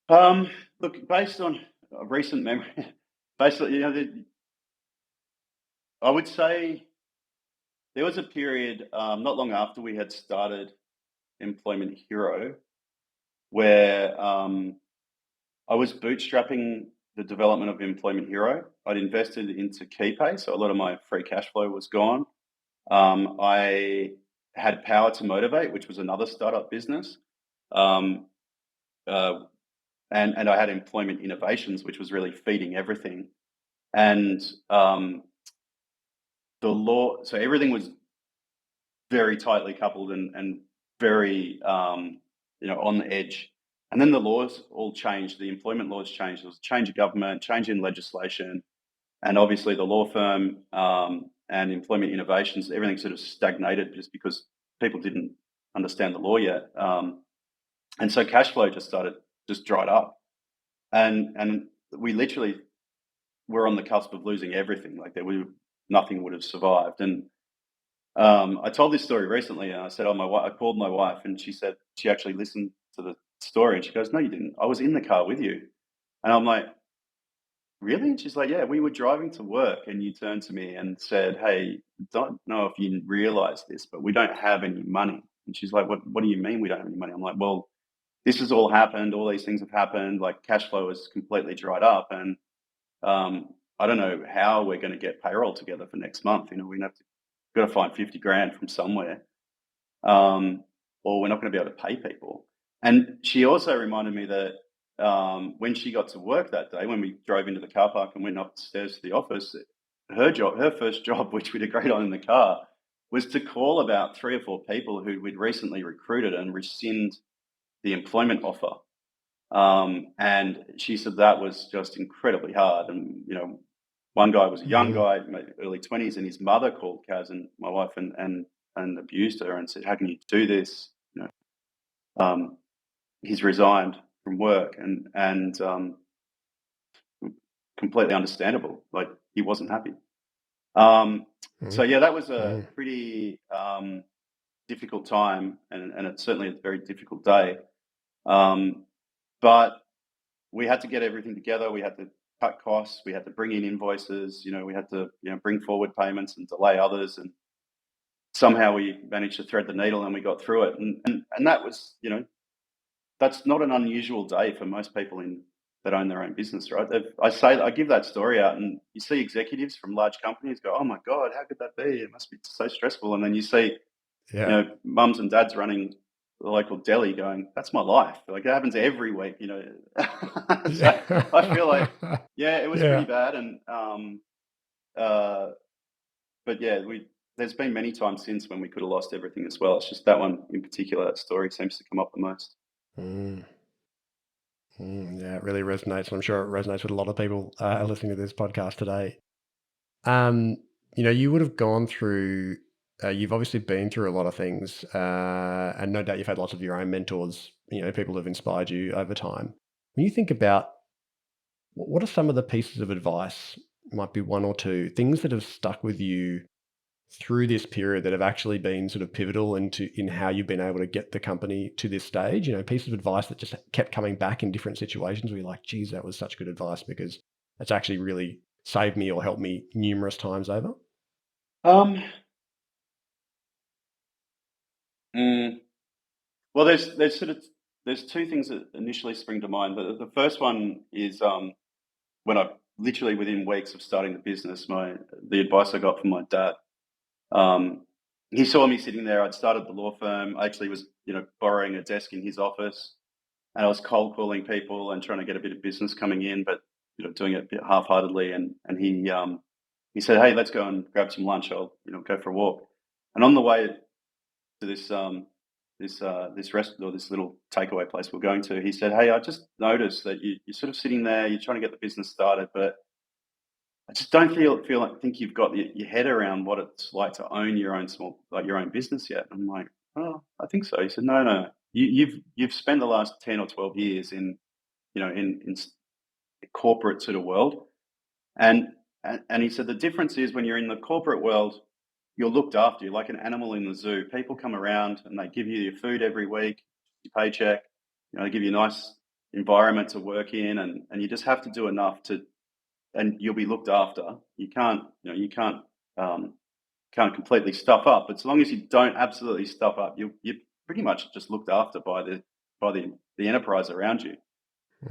Look, based on a recent memory, basically, I would say there was a period not long after we had started Employment Hero where I was bootstrapping the development of Employment Hero. I'd invested into KeyPay, so a lot of my free cash flow was gone. I had Power to Motivate, which was another startup business. Um, uh, and I had Employment Innovations, which was really feeding everything. And the law, so everything was very tightly coupled and very, on the edge. And then the laws all changed. The employment laws changed. There was a change of government, change in legislation, and obviously the law firm and Employment Innovations, everything sort of stagnated just because people didn't understand the law yet. And so cash flow just dried up. And we literally were on the cusp of losing everything. Like nothing would have survived. And I told this story recently, and I said, I called my wife, and she said she actually listened to the story, and she goes, "No, you didn't. I was in the car with you." And I'm like, "Really?" And she's like, "Yeah, we were driving to work, and you turned to me and said, 'Hey, don't know if you realize this, but we don't have any money.'" And she's like, "What do you mean we don't have any money?" I'm like, "Well, this has all happened. All these things have happened. Like cash flow is completely dried up, and I don't know how we're going to get payroll together for next month. We got to find 50 grand from somewhere, or we're not going to be able to pay people." And she also reminded me that when she got to work that day, when we drove into the car park and went upstairs to the office, her first job, which we'd agreed on in the car, was to call about 3 or 4 people who we'd recently recruited and rescind the employment offer. And she said that was just incredibly hard. And, one guy was a young guy, early 20s, and his mother called Kaz and my wife and abused her and said, "How can you do this?" He's resigned from work and completely understandable. Like he wasn't happy. So yeah, that was a pretty difficult time, and it's certainly a very difficult day. But we had to get everything together. We had to cut costs. We had to bring in invoices. We had to bring forward payments and delay others. And somehow we managed to thread the needle, and we got through it. And that was that's not an unusual day for most people that own their own business, right? I give that story out, and you see executives from large companies go, "Oh my God, how could that be? It must be so stressful." And then you see, mums and dads running the local deli going, "That's my life." Like it happens every week, So I feel like, it was pretty bad. And but yeah, there's been many times since when we could have lost everything as well. It's just that one in particular, that story seems to come up the most. Yeah, it really resonates. I'm sure it resonates with a lot of people listening to this podcast today. You would have gone through, you've obviously been through a lot of things, and no doubt you've had lots of your own mentors, people who have inspired you over time. When you think about what are some of the pieces of advice, might be one or two, things that have stuck with you through this period that have actually been sort of pivotal in how you've been able to get the company to this stage, pieces of advice that just kept coming back in different situations where you're like, geez, that was such good advice because it's actually really saved me or helped me numerous times over? Well, there's 2 things that initially spring to mind. The first one is when I literally within weeks of starting the business, the advice I got from my dad. He saw me sitting there. I'd started the law firm. I actually was, borrowing a desk in his office, and I was cold calling people and trying to get a bit of business coming in, but doing it a bit half-heartedly. And he said, "Hey, let's go and grab some lunch. I'll go for a walk." And on the way to this restaurant or this little takeaway place we're going to, he said, "Hey, I just noticed that you're sort of sitting there. You're trying to get the business started, but I just don't think you've got your head around what it's like to own your own business yet." I'm like, "Oh, I think so." He said, "No. You've spent the last 10 or 12 years in the corporate sort of world, and he said the difference is when you're in the corporate world, you're looked after. You're like an animal in the zoo. People come around and they give you your food every week, your paycheck. They give you a nice environment to work in, and you just have to do enough and you'll be looked after. You can't completely stuff up, but so long as you don't absolutely stuff up, you're pretty much just looked after by the enterprise around you.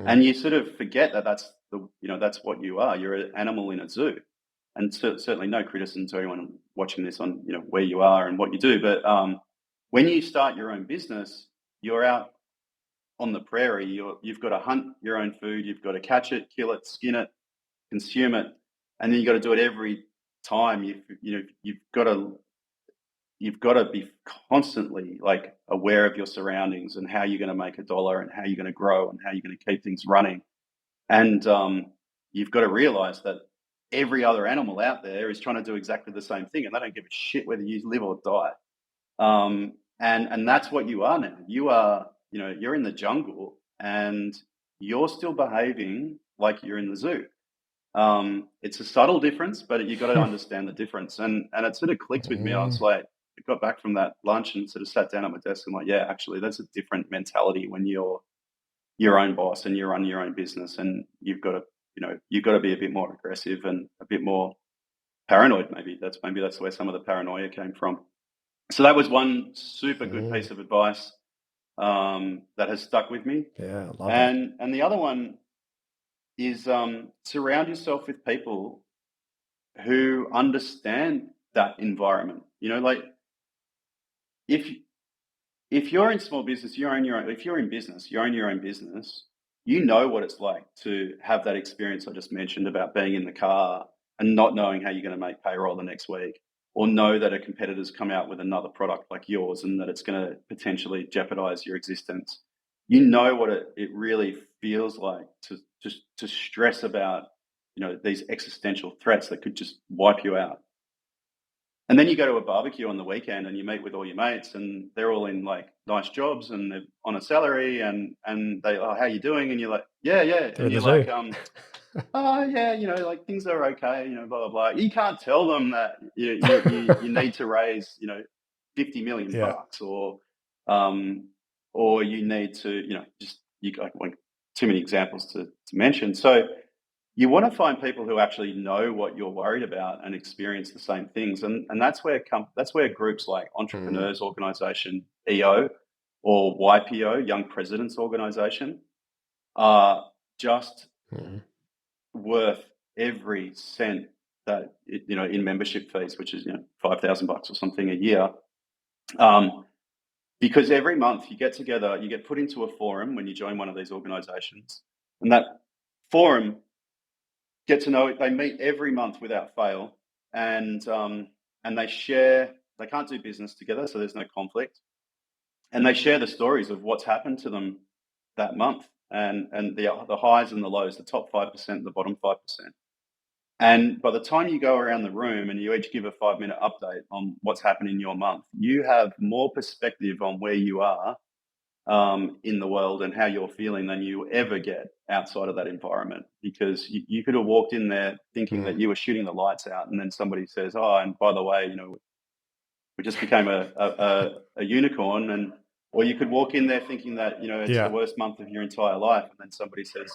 And you sort of forget that that's what you are. You're an animal in a zoo. And certainly no criticism to anyone watching this on where you are and what you do. But when you start your own business, you're out on the prairie. You've got to hunt your own food. You've got to catch it, kill it, skin it, consume it, and then you've got to do it every time. You've got to be constantly like aware of your surroundings and how you're going to make a dollar and how you're going to grow and how you're going to keep things running. And you've got to realize that every other animal out there is trying to do exactly the same thing, and they don't give a shit whether you live or die. And that's what you are now. You are, you're in the jungle and you're still behaving like you're in the zoo. It's a subtle difference, but you got to understand the difference. And it sort of clicked with me. I was like, I got back from that lunch and sort of sat down at my desk and like, yeah, actually, that's a different mentality when you're your own boss and you run your own business, and you've got to be a bit more aggressive and a bit more paranoid. Maybe that's where some of the paranoia came from. So that was one super good piece of advice that has stuck with me. Yeah, I love it. And the other one is surround yourself with people who understand that environment. Like if you're in small business, you own your own. If you're in business, you own your own business. You know what it's like to have that experience I just mentioned about being in the car and not knowing how you're going to make payroll the next week, or know that a competitor's come out with another product like yours and that it's going to potentially jeopardize your existence. You know what it really feels like to stress about, these existential threats that could just wipe you out. And then you go to a barbecue on the weekend and you meet with all your mates and they're all in like nice jobs and they're on a salary and they, oh, how you doing? And you're like, yeah. And you're like, oh yeah, like things are okay, blah, blah, blah. You can't tell them that you need to raise, 50 million bucks or you need to, I want too many examples to mention. So you want to find people who actually know what you're worried about and experience the same things, and that's where groups like Entrepreneurs Organisation, EO, or YPO, Young Presidents Organisation, are just worth every cent that in membership fees, which is $5,000 or something a year. Because every month you get together, you get put into a forum when you join one of these organisations, and that forum. Get to know it. They meet every month without fail, and they share. They can't do business together, so there's no conflict. And they share the stories of what's happened to them that month, and the highs and the lows, the top 5% and the bottom 5%. And by the time you go around the room and you each give a 5-minute update on what's happened in your month, you have more perspective on where you are in the world and how you're feeling than you ever get outside of that environment, because you could have walked in there thinking that you were shooting the lights out, and then somebody says, oh, and by the way, we just became a unicorn, or you could walk in there thinking that it's the worst month of your entire life, and then somebody says,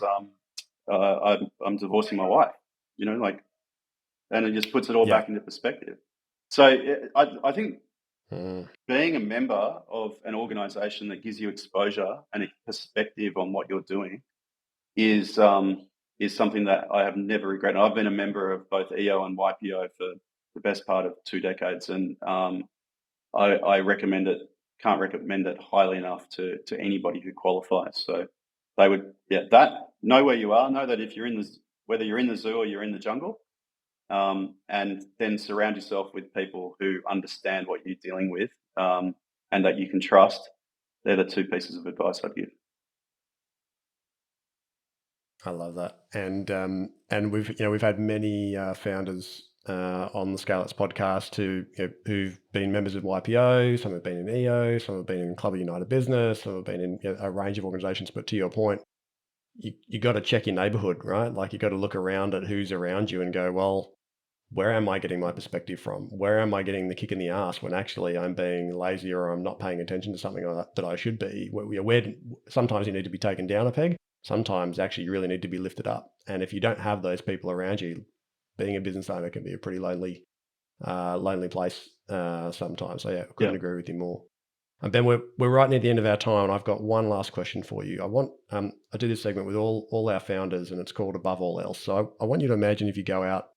I'm divorcing my wife, and it just puts it all back into perspective. So I think being a member of an organization that gives you exposure and a perspective on what you're doing is something that I have never regretted. I've been a member of both EO and YPO for the best part of 2 decades, and I recommend it. Can't recommend it highly enough to anybody who qualifies. So they would, know where you are, know that if you're whether you're in the zoo or you're in the jungle. And then surround yourself with people who understand what you're dealing with and that you can trust. They're the 2 pieces of advice I'd give. I love that, and we've had many founders on the ScaleUps podcast who've been members of YPO. Some have been in EO, some have been in Club of United Business, some have been in a range of organisations. But to your point, you got to check your neighbourhood, right? Like you got to look around at who's around you and go, well, where am I getting my perspective from? Where am I getting the kick in the ass when actually I'm being lazy or I'm not paying attention to something that I should be? Sometimes you need to be taken down a peg. Sometimes actually you really need to be lifted up. And if you don't have those people around you, being a business owner can be a pretty lonely place sometimes. So yeah, couldn't agree with you more. And Ben, we're right near the end of our time, and I've got one last question for you. I do this segment with all our founders, and it's called Above All Else. So I want you to imagine if you go out,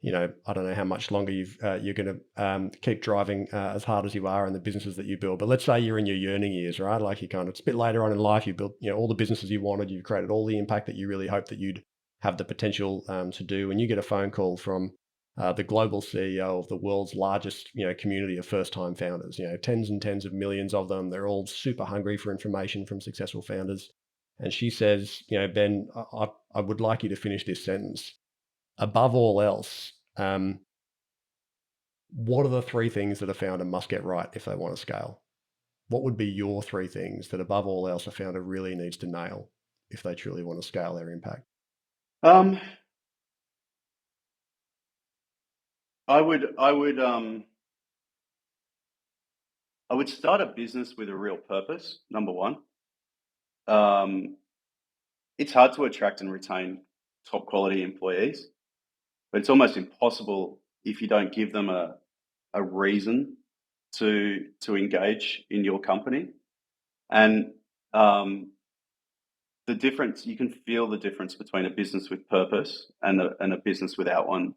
I don't know how much longer you're going to keep driving as hard as you are in the businesses that you build. But let's say you're in your yearning years, right? Like it's a bit later on in life. You built all the businesses you wanted. You've created all the impact that you really hoped that you'd have the potential to do, and you get a phone call from the global CEO of the world's largest, community of first-time founders. Tens and tens of millions of them. They're all super hungry for information from successful founders. And she says, Ben, I would like you to finish this sentence. Above all else, what are the three things that a founder must get right if they want to scale? What would be your three things that, above all else, a founder really needs to nail if they truly want to scale their impact? I would start a business with a real purpose. Number one, it's hard to attract and retain top quality employees, but it's almost impossible if you don't give them a reason to engage in your company. And the difference, you can feel the difference between a business with purpose and a business without one.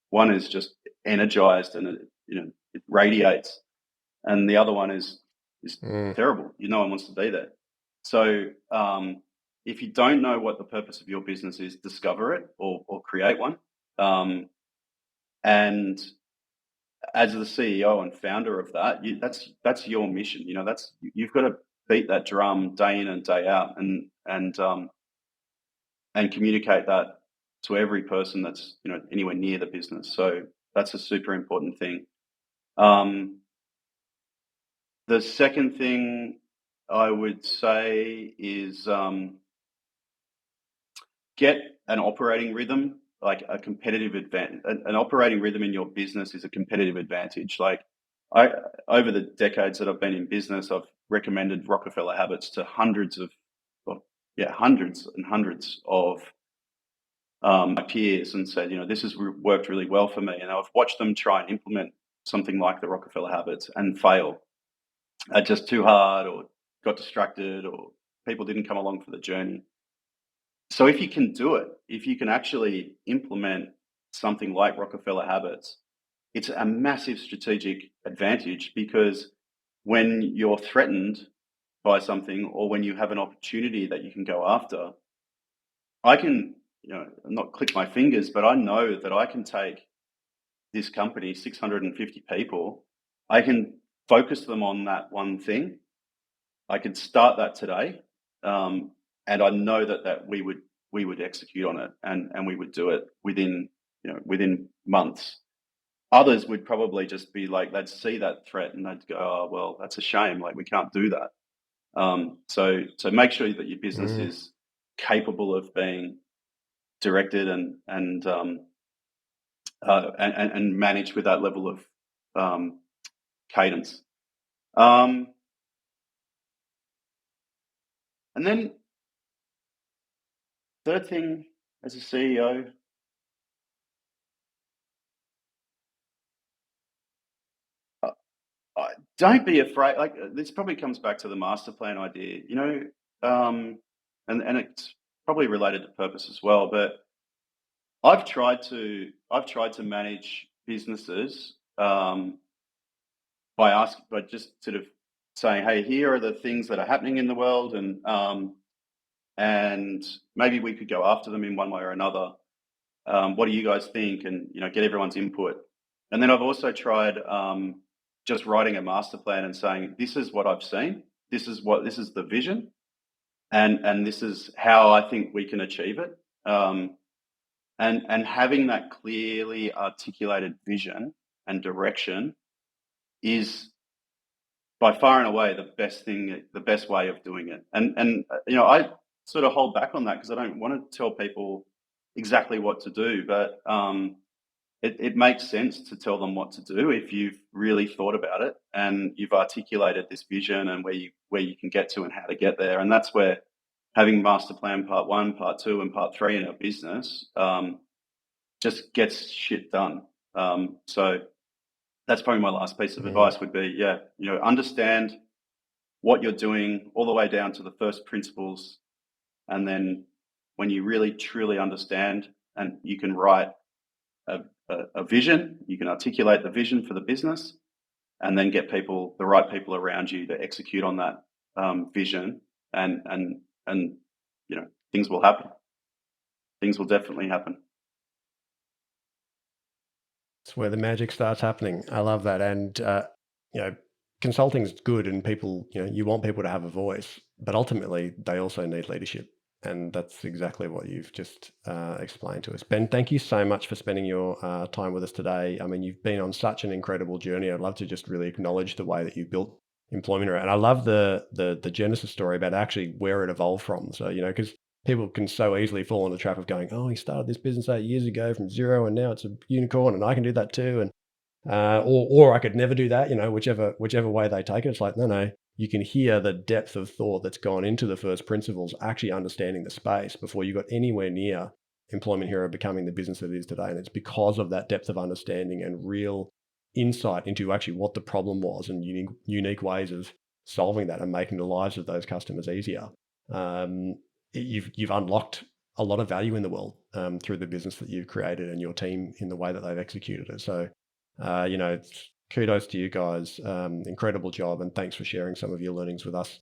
One is just energized and it radiates, and the other one is terrible. No one wants to be there. So if you don't know what the purpose of your business is, discover it or create one. And as the CEO and founder of that, that's your mission. You've got to beat that drum day in and day out, and communicate that to every person that's anywhere near the business. So that's a super important thing. The second thing I would say is get an operating rhythm, like a competitive advantage. An operating rhythm in your business is a competitive advantage. Like over the decades that I've been in business, I've recommended Rockefeller habits to hundreds and hundreds of my peers and said, this has worked really well for me. And I've watched them try and implement something like the Rockefeller habits and fail. Just too hard, or got distracted, or people didn't come along for the journey. So if you can do it, if you can actually implement something like Rockefeller habits, it's a massive strategic advantage, because when you're threatened by something, or when you have an opportunity that you can go after, I can, not click my fingers, but I know that I can take this company, 650 people, I can focus them on that one thing. I could start that today, and I know that we would execute on it, and we would do it within months. Others would probably just be like, they'd see that threat and they'd go, oh well, that's a shame. Like, we can't do that. So make sure that your business is capable of being directed and managed with that level of cadence. And then third thing, as a CEO, don't be afraid. Like, this probably comes back to the master plan idea, and it's probably related to purpose as well. But I've tried to manage businesses by just sort of saying, hey, here are the things that are happening in the world, and maybe we could go after them in one way or another. What do you guys think? And get everyone's input. And then I've also tried just writing a master plan and saying, this is what I've seen, this is the vision, and this is how I think we can achieve it. And having that clearly articulated vision and direction is by far and away the best way of doing it. And I sort of hold back on that because I don't want to tell people exactly what to do, but it makes sense to tell them what to do if you've really thought about it and you've articulated this vision and where you can get to and how to get there. And that's where having master plan part 1, part 2, and part 3 in our business just gets shit done. So that's probably my last piece of advice would be, understand what you're doing all the way down to the first principles. And then when you really truly understand and you can write a vision, you can articulate the vision for the business, and then get the right people around you to execute on that vision, and things will happen. Things will definitely happen. It's where the magic starts happening. I love that. And, consulting is good, and people, you want people to have a voice, but ultimately they also need leadership. And that's exactly what you've just explained to us. Ben, thank you so much for spending your time with us today. I mean, you've been on such an incredible journey. I'd love to just really acknowledge the way that you built Employment Hero. And I love the genesis story about actually where it evolved from. So, because people can so easily fall in the trap of going, oh, he started this business 8 years ago from zero and now it's a unicorn and I can do that too. And or I could never do that, whichever way they take it. It's like, no, you can hear the depth of thought that's gone into the first principles, actually understanding the space before you got anywhere near Employment Hero becoming the business that it is today. And it's because of that depth of understanding and real insight into actually what the problem was and unique ways of solving that and making the lives of those customers easier. You've unlocked a lot of value in the world through the business that you've created and your team in the way that they've executed it. So, kudos to you guys. Incredible job. And thanks for sharing some of your learnings with us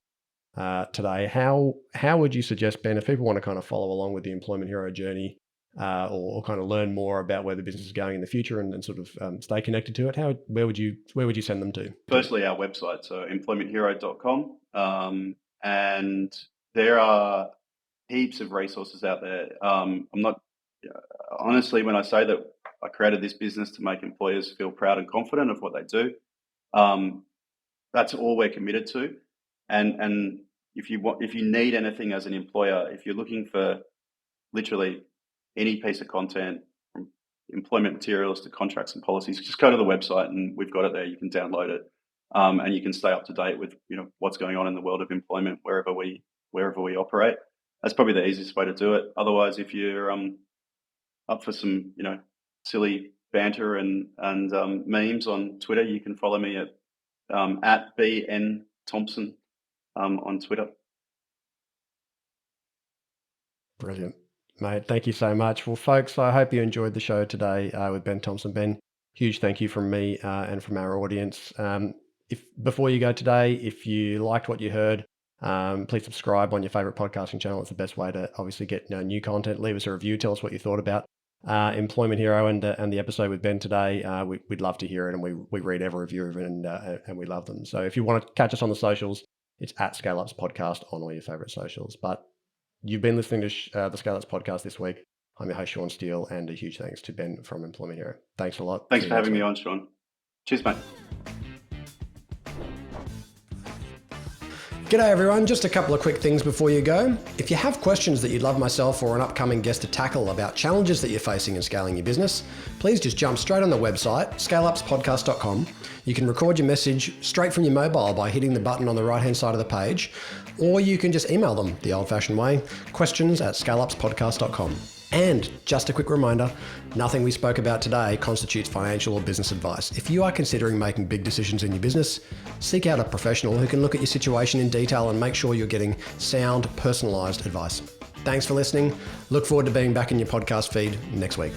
today. How would you suggest, Ben, if people want to kind of follow along with the Employment Hero journey or kind of learn more about where the business is going in the future and sort of stay connected to it, where would you send them to? Firstly, our website, so employmenthero.com. And there are heaps of resources out there. I'm not, honestly, when I say that I created this business to make employers feel proud and confident of what they do, that's all we're committed to. And if you need anything as an employer, if you're looking for literally any piece of content, from employment materials to contracts and policies, just go to the website and we've got it there. You can download it, and you can stay up to date with what's going on in the world of employment wherever we operate. That's probably the easiest way to do it. Otherwise, if you're up for some silly banter and memes on Twitter, you can follow me at Ben Thompson on Twitter. Brilliant, mate. Thank you so much. Well, folks, I hope you enjoyed the show today with Ben Thompson. Ben, huge thank you from me and from our audience. If before you go today, if you liked what you heard, please subscribe on your favorite podcasting channel. It's the best way to obviously get new content. Leave us a review. Tell us what you thought about Employment Hero and the episode with Ben today. We'd love to hear it, and we read every review and we love them. So if you want to catch us on the socials, it's at ScaleUps Podcast on all your favorite socials. But you've been listening to the ScaleUps Podcast this week. I'm your host, Sean Steele, and a huge thanks to Ben from Employment Hero. Thanks a lot. Thanks for having me on, Sean. Cheers, mate. G'day everyone, just a couple of quick things before you go. If you have questions that you'd love myself or an upcoming guest to tackle about challenges that you're facing in scaling your business, please just jump straight on the website, scaleupspodcast.com. You can record your message straight from your mobile by hitting the button on the right-hand side of the page, or you can just email them the old-fashioned way, questions@scaleupspodcast.com. And just a quick reminder, nothing we spoke about today constitutes financial or business advice. If you are considering making big decisions in your business, seek out a professional who can look at your situation in detail and make sure you're getting sound, personalised advice. Thanks for listening. Look forward to being back in your podcast feed next week.